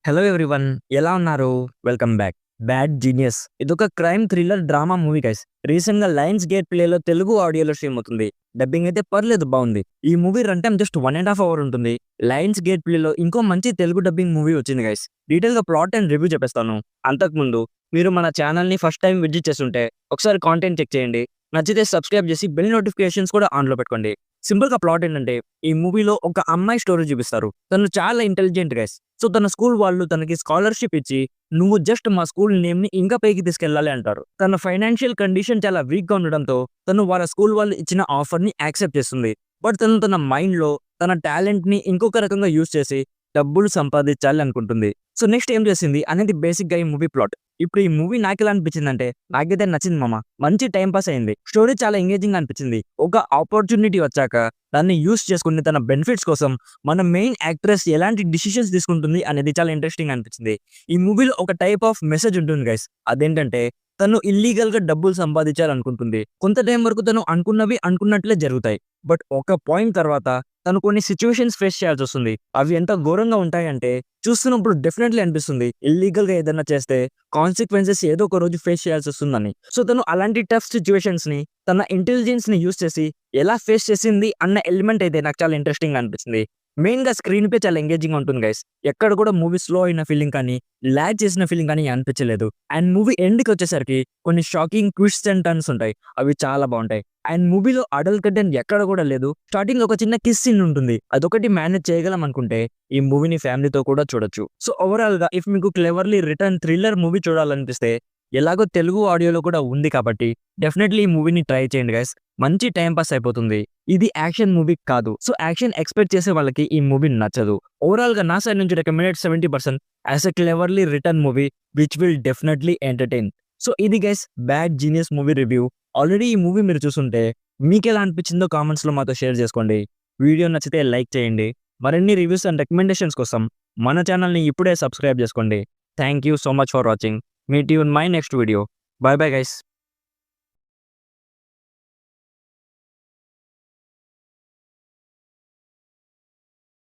Hello everyone, ఎలా ఉన్నారు? Welcome back. Bad genius ఇదొక crime thriller drama movie guys. Recent గా లయన్స్ గేట్ ప్లేలో తెలుగు ఆడియోలో స్ట్రీమ్ అవుతుంది. డబ్బింగ్ అయితే పర్లేదు, బాగుంది. ఈ movie run time just 1.5 hour ఉంటుంది. లయన్స్ గేట్ ప్లేలో ఇంకో మంచి తెలుగు డబ్బింగ్ మూవీ వచ్చింది గైస్. డీటెయిల్ గా ప్లాట్ అండ్ రివ్యూ చెప్పేస్తాను. అంతకుముందు మీరు మన ఛానల్ ని ఫస్ట్ టైం విజిట్ చేస్తుంటే ఒకసారి కాంటెంట్ చెక్ చేయండి. నచ్చితే సబ్స్క్రైబ్ చేసి బెల్ నోటిఫికేషన్స్ కూడా ఆన్ లో పెట్టుకోండి. సింపుల్ గా ప్లాట్ ఏంటంటే, ఈ మూవీలో ఒక అమ్మాయి స్టోరీ చూపిస్తారు. తను చాలా ఇంటెలిజెంట్ గైస్. సో తన స్కూల్ వాళ్ళు తనకి స్కాలర్షిప్ ఇచ్చి, నువ్వు జస్ట్ మా స్కూల్ నేమ్ ని ఇంకా పైకి తీసుకెళ్ళాలి అంటారు. తన ఫైనాన్షియల్ కండిషన్ చాలా వీక్ గా ఉండడంతో తను వాళ్ళ స్కూల్ వాళ్ళు ఇచ్చిన ఆఫర్ ని యాక్సెప్ట్ చేస్తుంది. బట్ తను తన మైండ్ లో తన టాలెంట్ ని ఇంకొక రకంగా యూజ్ చేసి డబ్బులు సంపాదించాలి అనుకుంటుంది. సో నెక్స్ట్ ఏం చేసింది అనేది బేసిక్ గా ఈ మూవీ ప్లాట్. ఇప్పుడు ఈ మూవీ నాకు ఎలా అనిపించిందంటే, నాకైతే నచ్చింది మామ. మంచి టైం పాస్ అయింది. స్టోరీ చాలా ఎంగేజింగ్ అనిపించింది. ఒక ఆపర్చునిటీ వచ్చాక దాన్ని యూస్ చేసుకుని తన బెనిఫిట్స్ కోసం మన మెయిన్ యాక్ట్రెస్ ఎలాంటి డిసిషన్స్ తీసుకుంటుంది అనేది చాలా ఇంట్రెస్టింగ్ అనిపించింది. ఈ మూవీలో ఒక టైప్ ఆఫ్ మెసేజ్ ఉంటుంది గైస్. అదేంటంటే, తను ఇల్లీగల్ గా డబ్బులు సంపాదించాలనుకుంటుంది. కొంత టైం వరకు తను అనుకున్నవి అనుకున్నట్లే జరుగుతాయి. బట్ ఒక పాయింట్ తర్వాత తను కొన్ని సిచ్యువేషన్స్ ఫేస్ చేయాల్సి వస్తుంది. అవి ఎంత ఘోరంగా ఉంటాయంటే, చూస్తున్నప్పుడు డెఫినెట్లీ అనిపిస్తుంది ఇల్లీగల్ గా ఏదైనా చేస్తే కాన్సిక్వెన్సెస్ ఏదో ఒక రోజు ఫేస్ చేయాల్సి వస్తుందని. సో తను అలాంటి టఫ్ సిచ్యువేషన్స్ ని తన ఇంటెలిజెన్స్ ని యూస్ చేసి ఎలా ఫేస్ చేసింది అన్న ఎలిమెంట్ అయితే నాకు చాలా ఇంట్రెస్టింగ్ అనిపించింది. మెయిన్ గా స్క్రీన్ పే చాలా ఎంగేజింగ్ ఉంటుంది గైస్. ఎక్కడ కూడా మూవీ స్లో అయిన ఫీలింగ్ కానీ లాగ్ చేసిన ఫీలింగ్ కానీ అనిపించలేదు. అండ్ మూవీ ఎండ్ కి వచ్చేసరికి కొన్ని షాకింగ్ ట్విస్ట్స్ అండ్ టర్న్స్ ఉంటాయి. అవి చాలా బాగుంటాయి. అండ్ మూవీలో అడల్ట్ కంటెంట్ ఎక్కడ కూడా లేదు. స్టార్టింగ్ ఒక చిన్న కిస్ సీన్ ఉంటుంది. అదొకటి మేనేజ్ చేయగలం అనుకుంటే ఈ మూవీని ఫ్యామిలీతో కూడా చూడొచ్చు. సో ఓవరాల్ గా ఇఫ్ మీకు క్లెవర్లీ రిటర్న్ థ్రిల్లర్ మూవీ చూడాలనిపిస్తే, ఎలాగో తెలుగు ఆడియోలో కూడా ఉంది కాబట్టి డెఫినెట్లీ ఈ మూవీని ట్రై చేయండి గైస్. మంచి టైం పాస్ అయిపోతుంది. ఇది యాక్షన్ మూవీ కాదు. సో యాక్షన్ ఎక్స్పెక్ట్ చేసే వాళ్ళకి ఈ మూవీ నచ్చదు. ఓవరాల్ గా నా సైడ్ నుంచి recommended 70% as a cleverly return movie which will definitely entertain. So ఇది guys bad genius movie review. Already ఈ మూవీ మీరు చూస్తుంటే మీకు ఎలా అనిపించిందో కామెంట్స్ లో మాతో షేర్ చేసుకోండి. వీడియో నచ్చితే లైక్ చేయండి. మరిన్ని రివ్యూస్ అండ్ రికమెండేషన్స్ కోసం మన ఛానల్ని ఇప్పుడే సబ్స్క్రైబ్ చేసుకోండి. Thank you so much for watching. Meet you in my next video. Bye bye guys.